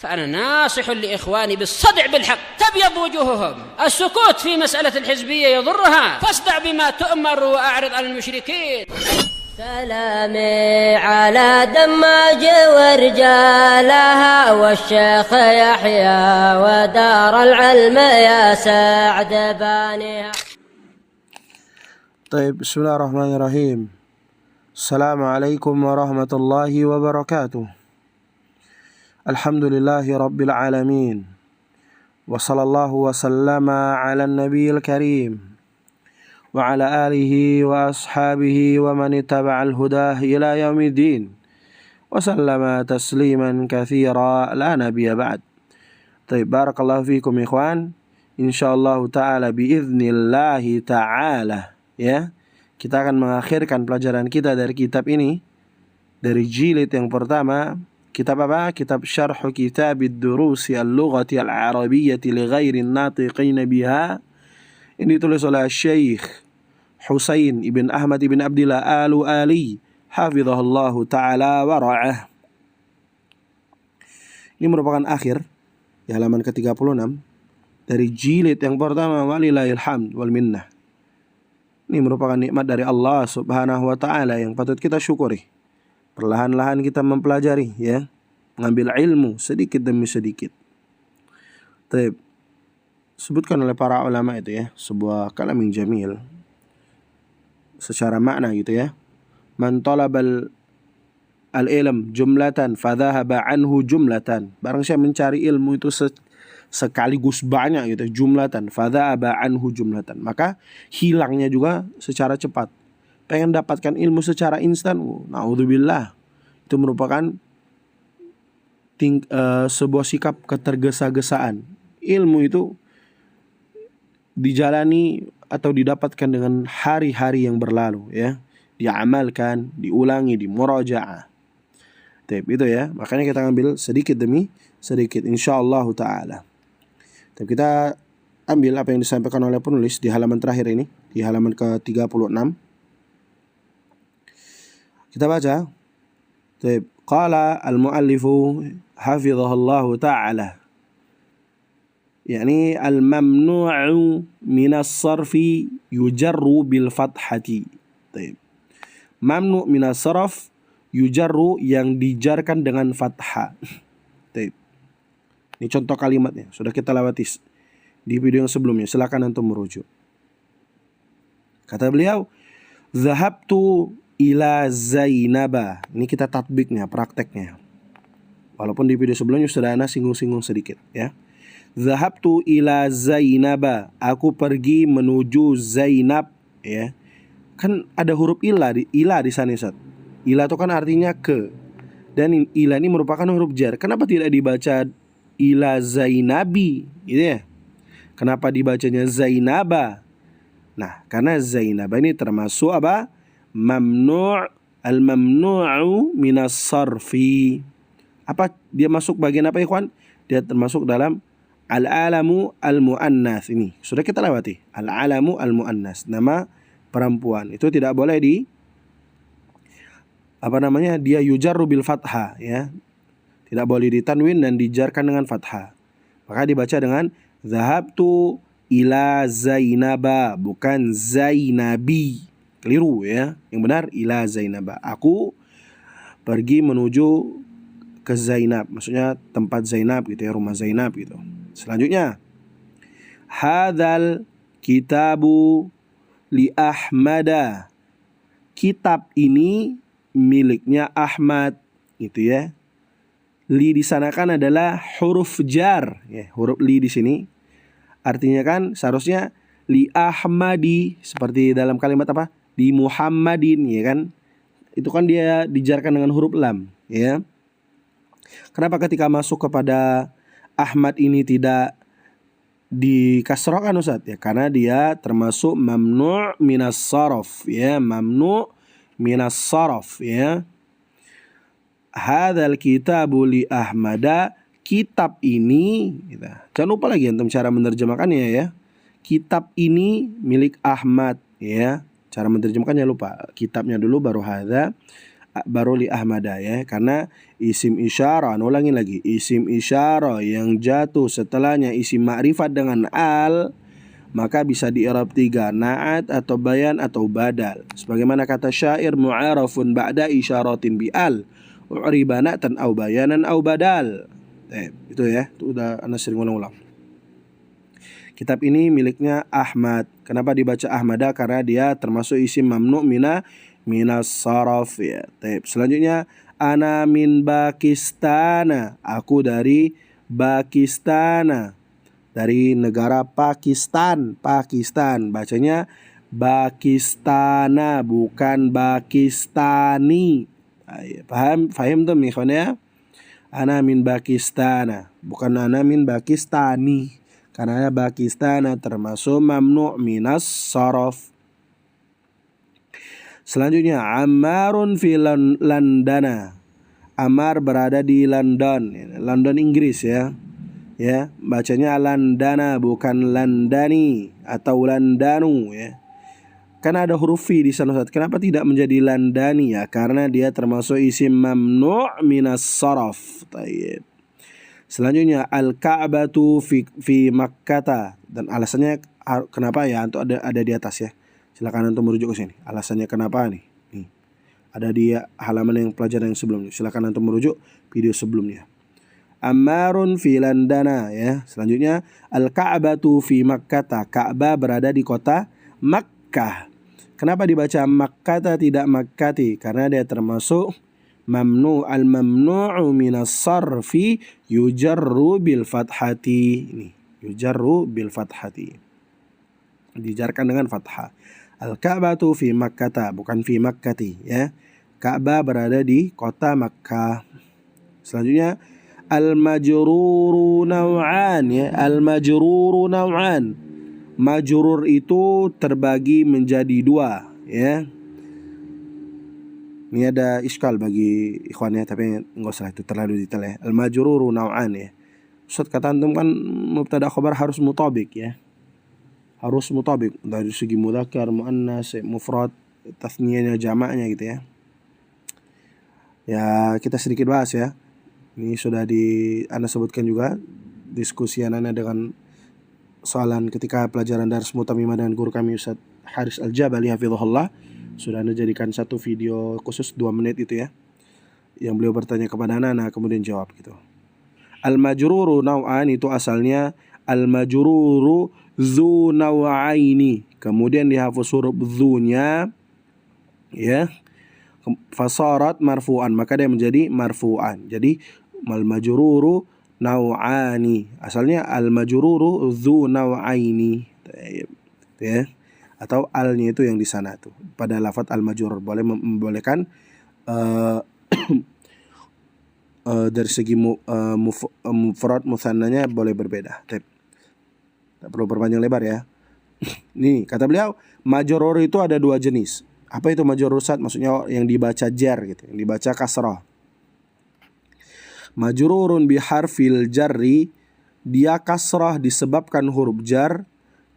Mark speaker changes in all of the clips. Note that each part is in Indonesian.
Speaker 1: فأنا ناصح لإخواني بالصدع بالحق تبيض وجوههم. السكوت في مسألة الحزبية يضرها، فاصدع بما تؤمر وأعرض عن المشركين.
Speaker 2: سلامي على دماج ورجالها والشيخ يحيى ودار العلم يا سعد بانيها.
Speaker 3: طيب، بسم الله الرحمن الرحيم. السلام عليكم ورحمة الله وبركاته. الحمد لله رب العالمين، وصلى الله وسلم على النبي الكريم وعلى آله وأصحابه ومن اتبع الهدى إلى يوم الدين وسلم تسليما كثيرا لا نبي بعد. طيب، بارك الله فيكم ikhwan. Insyaallah ta'ala biiznillahi ta'ala, ya, kita akan mengakhirkan pelajaran kita dari kitab ini, dari jilid yang pertama. Kitab apa? Kitab Syarh Kitab Ad-Durusi Al-Lughati Al-Arabiyyati li Ghairi An-Natiqin Biha. Ini ditulis oleh Syekh Husain ibn Ahmad ibn Abdillah Al-Ali hafizahullahu ta'ala wa ra'ah. Ini merupakan akhir di halaman ke-36 dari jilid yang pertama, walillahil hamd wal minnah. Ini merupakan nikmat dari Allah Subhanahu wa ta'ala yang patut kita syukuri. Perlahan-lahan kita mempelajari, ya, mengambil ilmu sedikit demi sedikit. Baik, sebutkan oleh para ulama itu, ya, sebuah kalam yang jamil secara makna gitu, ya. Man talabal al-ilm jumlatan fadhahaba anhu jumlatan. Barang siapa mencari ilmu itu sekaligus banyak gitu, jumlatan fadhahaba anhu jumlatan, maka hilangnya juga secara cepat. Pengen dapatkan ilmu secara instan, naudzubillah, itu merupakan sebuah sikap ketergesa-gesaan. Ilmu itu dijalani atau didapatkan dengan hari-hari yang berlalu, ya, diamalkan, diulangi, dimurajaah. Itu, ya, makanya kita ambil sedikit demi sedikit insyaallah ta'ala. Tapi kita ambil apa yang disampaikan oleh penulis di halaman terakhir ini, di halaman ke-36. Kita baca. Qala al-muallifu hafizahullahu ta'ala, yani al-mamnu'u minas sarfi yujarru bil fathati. Mamnu' minas sarf yujarru, yang dijarkan dengan fathah. Ini contoh kalimatnya, sudah kita lewati di video yang sebelumnya, silakan antum merujuk. Kata beliau, zahabtu ila Zainaba. Ini kita tatbiknya, prakteknya. Walaupun di video sebelumnya sudah ana singgung-singgung sedikit, ya. Zahabtu ila Zainaba, aku pergi menuju Zainab, ya. Kan ada huruf ila di sana, Ustaz. Ila itu kan artinya ke. Dan ila ini merupakan huruf jar. Kenapa tidak dibaca ila Zainabi, gitu, ya? Kenapa dibacanya Zainaba? Nah, karena Zainaba ini termasuk apa? Mamnu', al-mamnu'u minas sarfi. Apa dia masuk bagian apa, ikhwan? Dia termasuk dalam al-alamu al-muannas. Ini sudah kita lewati. Al-alamu al-muannas, nama perempuan. Itu tidak boleh dia yujarru bil fathah, ya. Tidak boleh ditanwin dan dijarkan dengan fathah. Maka dibaca dengan zahabtu ila Zainaba, bukan Zainabi. Keliru, ya. Yang benar ila Zainaba. Aku pergi menuju ke Zainab, maksudnya tempat Zainab gitu, ya, rumah Zainab gitu. Selanjutnya, hadzal kitabu li Ahmada. Kitab ini miliknya Ahmad, gitu, ya. Li di sana kan adalah huruf jar, ya. Huruf li di sini artinya kan seharusnya li Ahmadi, seperti dalam kalimat apa? Di Muhammadin, ya kan? Itu kan dia dijarkan dengan huruf lam, ya. Kenapa ketika masuk kepada Ahmad ini tidak dikasrohkan, Ustaz? Ya, karena dia termasuk mamnu' minas sarf, ya, mamnu' minas sarf, ya. Hadzal kitabu li Ahmada, kitab ini, gitu. Jangan lupa lagi antum cara menerjemahkannya, ya. Kitab ini milik Ahmad, ya. Cara menerjemahkannya lupa. Kitabnya dulu baru hadza. baru li Ahmada ya, karena isim isyarah, ulangi lagi, isim isyarah yang jatuh setelahnya isim ma'rifat dengan al, maka bisa di i'rab 3, na'at atau bayan atau badal. Sebagaimana kata syair, mu'arafun ba'da isyaratin bi al, u'riba na'tan au bayanan au badal. Itu ya, itu udah Anda sering ulang-ulang. Kitab ini miliknya Ahmad. Kenapa dibaca Ahmada? Karena dia termasuk isim mamnu minas saraf ya. Selanjutnya, ana min Pakistana. Aku dari Pakistana. Dari negara Pakistan. Pakistan. Bacanya Pakistana, bukan Pakistani. Paham? Faham tuh ikhwan? Ana min Pakistana, bukan ana min Pakistani. Karena Pakistana termasuk mamnu' minas saraf. Selanjutnya, Ammarun fi Londana. Ammar berada di London, London Inggris ya. Ya, bacanya Landana bukan Landani atau Landanu ya. Karena ada huruf fi di sana Ustaz. Kenapa tidak menjadi Landani ya? Karena dia termasuk isim mamnu' minas saraf. Tayyib. Selanjutnya, Al-Ka'batu fi Makkah, dan alasannya kenapa ya, untuk ada di atas ya. Silakan antum merujuk ke sini. Alasannya kenapa nih? Nih. Ada di halaman yang pelajaran yang sebelumnya. Silakan antum merujuk video sebelumnya. Ammarun fi Landana ya. Selanjutnya, Al-Ka'batu fi Makkah. Ka'bah berada di kota Makkah. Kenapa dibaca Makkah tidak Makkati? Karena dia termasuk al-mamnu'u minas sarfi yujarru bil fathati. Ini yujarru bil fathati, dijarkan dengan fathah. Al-Ka'batu fi Makkah, bukan fi Makkati ya. Ka'bah berada di kota Makkah. Selanjutnya, al-majruru naw'an ya. Al-majruru naw'an. Majrur itu terbagi menjadi 2 ya. Ini ada iskal bagi ikhwannya, tapi enggak usah, itu terlalu detail ya. Al-majruru naw'an ya. Ustaz, kata antum kan mubtada khabar harus mutabik ya. Harus mutabik dari segi mudzakkar, muannas, mufrad, tasniyahnya, jamaknya gitu ya. Ya, kita sedikit bahas ya. Ini sudah Anda sebutkan juga diskusi Anda dengan soalan ketika pelajaran Dars Mutamimah dengan guru kami Ustaz Haris Al-Jabali hafizahullah. Sudah Anda jadikan satu video khusus 2 menit itu ya, yang beliau bertanya kepada anak kemudian jawab gitu. Al-majruru naw'an itu asalnya al-majruru dzu naw'aini, kemudian dihapus huruf dzunya ya, fasarat marfu'an, maka dia menjadi marfu'an. Jadi al-majruru naw'ani, asalnya al-majruru dzu naw'aini ya. Atau alnya itu yang di sana tuh pada lafaz al-majrur boleh membolehkan dari segi mufrad musannanya boleh berbeda. Tak perlu berpanjang lebar ya. Nih kata beliau, majrur itu ada 2 jenis. Apa itu majrur Ustaz? Maksudnya yang dibaca jar gitu, yang dibaca kasrah. Majrurun bi harfil jarri, dia kasrah disebabkan huruf jar.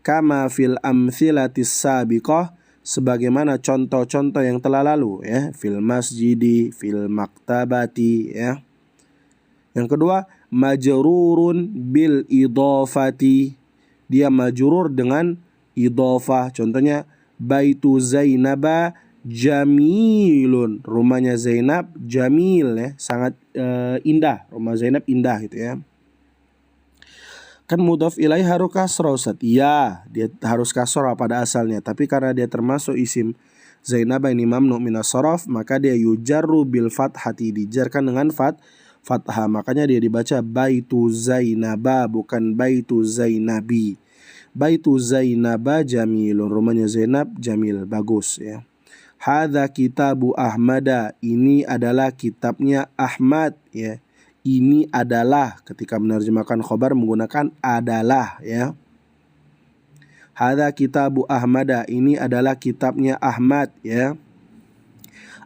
Speaker 3: Kama fil amthilatis sabiqah, sebagaimana contoh-contoh yang telah lalu ya, fil masjidi, fil maktabati ya. Yang kedua, majrurun bil idhafati, dia majrur dengan idhafah. Contohnya, baitu Zainaba jamilun, rumahnya Zainab jamil ya, sangat indah, rumah Zainab indah gitu ya. Kan mudhaf ilaih harus kasrah Ustaz. Ya, dia harus kasrah pada asalnya, tapi karena dia termasuk isim Zainab ini mamnu minas saraf, maka dia yujarru bil fathati, dijarkan dengan fathah. Makanya dia dibaca baitu Zainaba, bukan baitu Zainabi. Baitu Zainaba jamilun, rumahnya Zainab jamil, bagus ya. Hadza kitabu Ahmada, ini adalah kitabnya Ahmad ya. Ini adalah, ketika menerjemahkan khobar menggunakan adalah ya. Hadza kitabu Ahmada, ini adalah kitabnya Ahmad ya.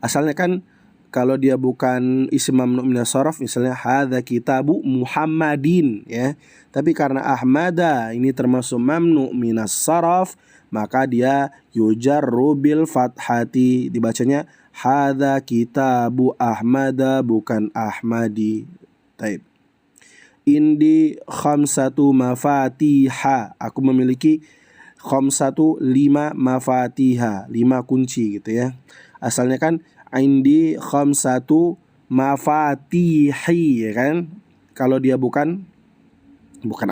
Speaker 3: Asalnya kan kalau dia bukan isim mamnu minas saraf, misalnya hadza kitabu Muhammadin ya. Tapi karena Ahmada ini termasuk mamnu minas saraf, maka dia yujarru bil fathati, dibacanya Hadza kitabu Ahmada, bukan Ahmadi. Taib. Indi khamsatu mafatiha, aku memiliki khamsatu 5 mafatiha, 5 kunci gitu ya. Asalnya kan indi khamsatu mafatihi ya kan. Kalau dia bukan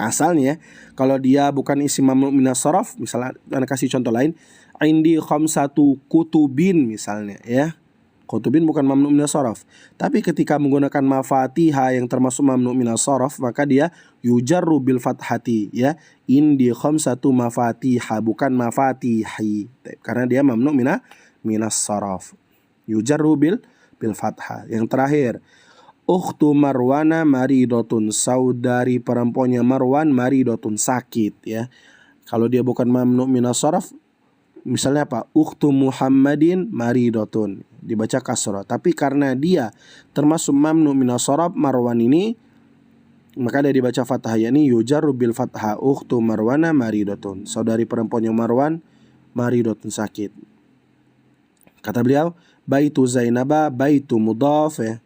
Speaker 3: asalnya, kalau dia bukan isim mamnu minas sharaf, misalnya anak kasih contoh lain, indi khamsatu kutubin misalnya ya. Kutubin bukan mamnu minas sharaf. Tapi ketika menggunakan mafatiha yang termasuk mamnu minas sharaf, maka dia yujarru bil fathati ya. Indi khamsatu mafatiha, bukan mafatihi. Karena dia mamnu minas sharaf. Yujarru bil fathah. Yang terakhir, ukhtu Marwana maridotun, saudari perempuannya Marwan maridotun, sakit ya. Kalau dia bukan mamnu minas sharaf, misalnya apa? Ukhtu Muhammadin maridotun, dibaca kasrah. Tapi karena dia termasuk mamnu minas sharaf Marwan ini, maka dia dibaca fathah, yakni yujarru bil fathah. Ukhtu Marwana maridotun, saudari perempuannya Marwan maridotun, sakit. Kata beliau, baitu Zainaba, baitu mudhaf ya.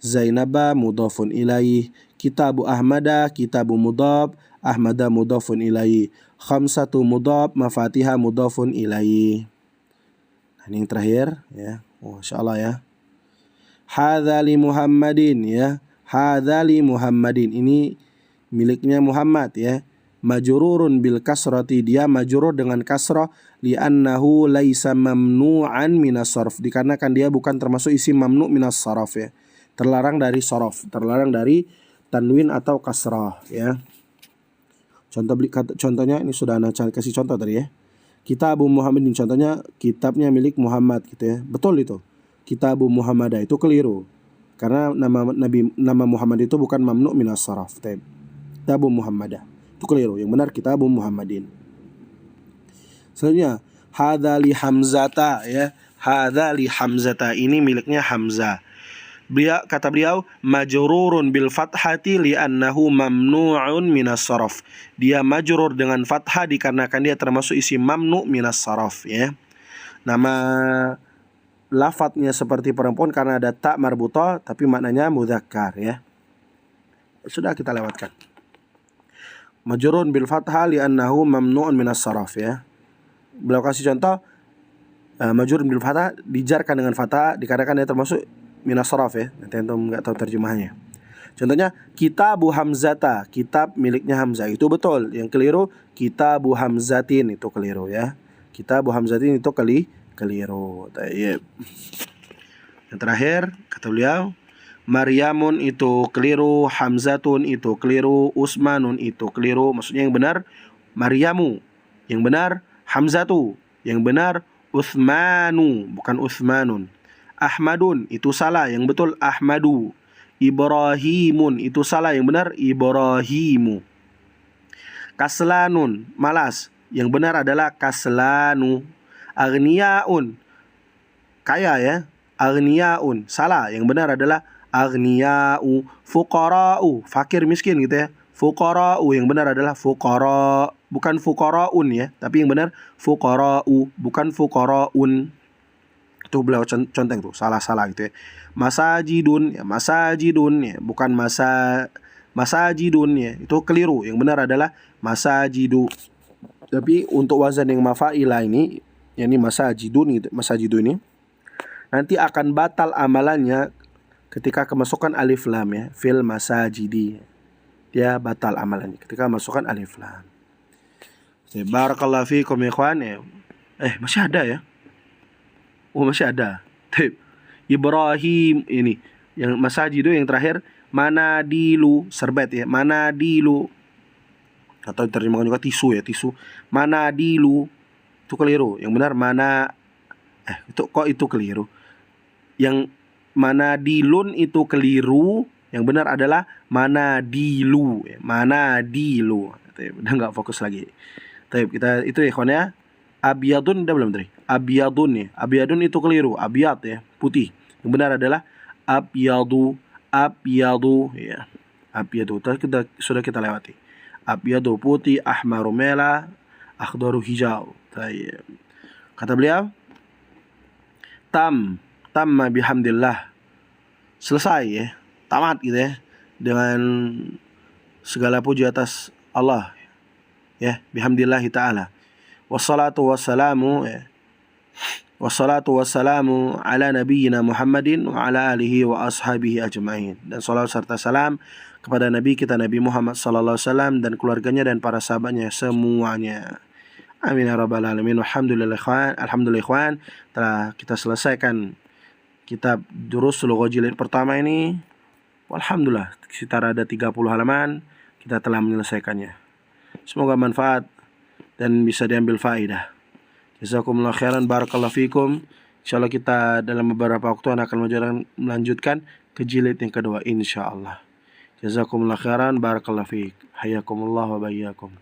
Speaker 3: Zainaba mudhafun ilaih, kitabu Ahmada, kitabu mudhaf, Ahmada mudhafun ilaih, khamsatu mudhaf, mafatiha mudhafun ilaih. Nah, ini yang terakhir ya. Masya Allah ya. Hadza li Muhammadin ya. Hadza li Muhammadin, ini miliknya Muhammad ya. Majrurun bil kasrati, dia majrur dengan kasrah, li'annahu laisa mamnu'an minas sarf, dikarenakan dia bukan termasuk isim mamnu minas sarf ya. Terlarang dari sarf, terlarang dari tanwin atau kasrah ya. Contohnya ini sudah anak kasih contoh tadi ya. Kitabu Muhammadin, contohnya kitabnya milik Muhammad gitu ya. Betul itu. Kitabu Muhammadah itu keliru. Karena nama Muhammad itu bukan mamnu minas sarf. Kitabu Muhammadah itu keliru. Yang benar kitabu Muhammadin. Selanjutnya, hadza li Hamzata ya. Hadza li Hamzata, ini miliknya Hamzah. Kata beliau, majrurun bil fathati li'annahu mamnu'un minas sarf. Dia majrur dengan fathah dikarenakan dia termasuk isim mamnu minas sarf ya. Nama lafadznya seperti perempuan karena ada ta marbutah, tapi maknanya mudzakkar ya. Sudah kita lewatkan. Majrurun bil fathah li'annahu mamnu'un minas sarf ya. Beliau kasih contoh, majrurun bil fathah dijarkan dengan fathah dikarenakan dia termasuk minas saraf ya. Nanti antum enggak tahu terjemahannya. Contohnya kitabu Hamzata, kitab miliknya Hamzah, itu betul. Yang keliru kitabu Hamzatin, itu keliru ya. Kitabu Hamzatin itu keliru. Tayyib. Yang terakhir kata beliau, Maryamun itu keliru, Hamzatun itu keliru, Usmanun itu keliru. Maksudnya yang benar Maryamu, yang benar Hamzatu, yang benar Utsmanu, bukan Utsmanun. Ahmadun itu salah, yang betul Ahmadu. Ibrahimun itu salah, yang benar Ibrahimu. Kaslanun malas, yang benar adalah Kaslanu. Agniyaun kaya ya, Agniyaun salah, yang benar adalah Agniyau. Fuqara'u fakir miskin gitu ya. Fuqara'u, yang benar adalah fuqara, bukan fuqara'un ya, tapi yang benar fuqara'u, bukan fuqara'un. Itu beliau contoh itu salah gitu ya. Masajidun ya, masajidun ya, bukan masajidun ya, itu keliru. Yang benar adalah masajidu. Tapi untuk wazan yang mafa'ila ini, yakni masajidun gitu, masajidu ini nanti akan batal amalannya ketika kemasukan alif lam ya, fil masajidi. Dia batal amalannya ketika masukkan alif lam. Barakallahu fiikum ikhwan ya. Masih ada ya? Oh, masih ada. Ibrahim ini yang masajidu, yang terakhir manadilu, serbet ya, manadilu, atau terjemahkan juga tisu ya, tisu. Manadilu itu keliru, yang benar itu keliru. Yang manadilun itu keliru, yang benar adalah manadilu ya, manadilu. Udah nggak fokus lagi. Kita itu ya kawan ya. Abyadun udah belum tadi? Abyadun ya. Abyadun itu keliru. Abyad ya, putih. Yang benar adalah abyadu ya. Abyadu sudah kita lewati. Abyadu putih, ahmaru merah, akhdaru hijau. Kata beliau, tamma bihamdillah. Selesai ya, tamat gitu ya, dengan segala puji atas Allah ya, bihamdillahi ta'ala. Wassalatu wassalamu ya. Wassalatu wassalamu ala nabiyyina Muhammadin wa ala alihi wa ashabihi ajma'in. Dan salawat serta salam kepada Nabi kita Nabi Muhammad sallallahu alaihi wasallam dan keluarganya dan para sahabatnya semuanya. Amin ya rabbal alamin. Alhamdulillah ikhwan, telah kita selesaikan kitab Durusul Lugha jilid pertama ini. Alhamdulillah, sekitar ada 30 halaman kita telah menyelesaikannya. Semoga manfaat dan bisa diambil faedah. Jazakumullah khairan, barakallahu fikum. Insyaallah kita dalam beberapa waktu akan melanjutkan ke jilid yang kedua insyaallah. Jazakumullah khairan, barakallahu fik. Hayakumullah wa bayyakum.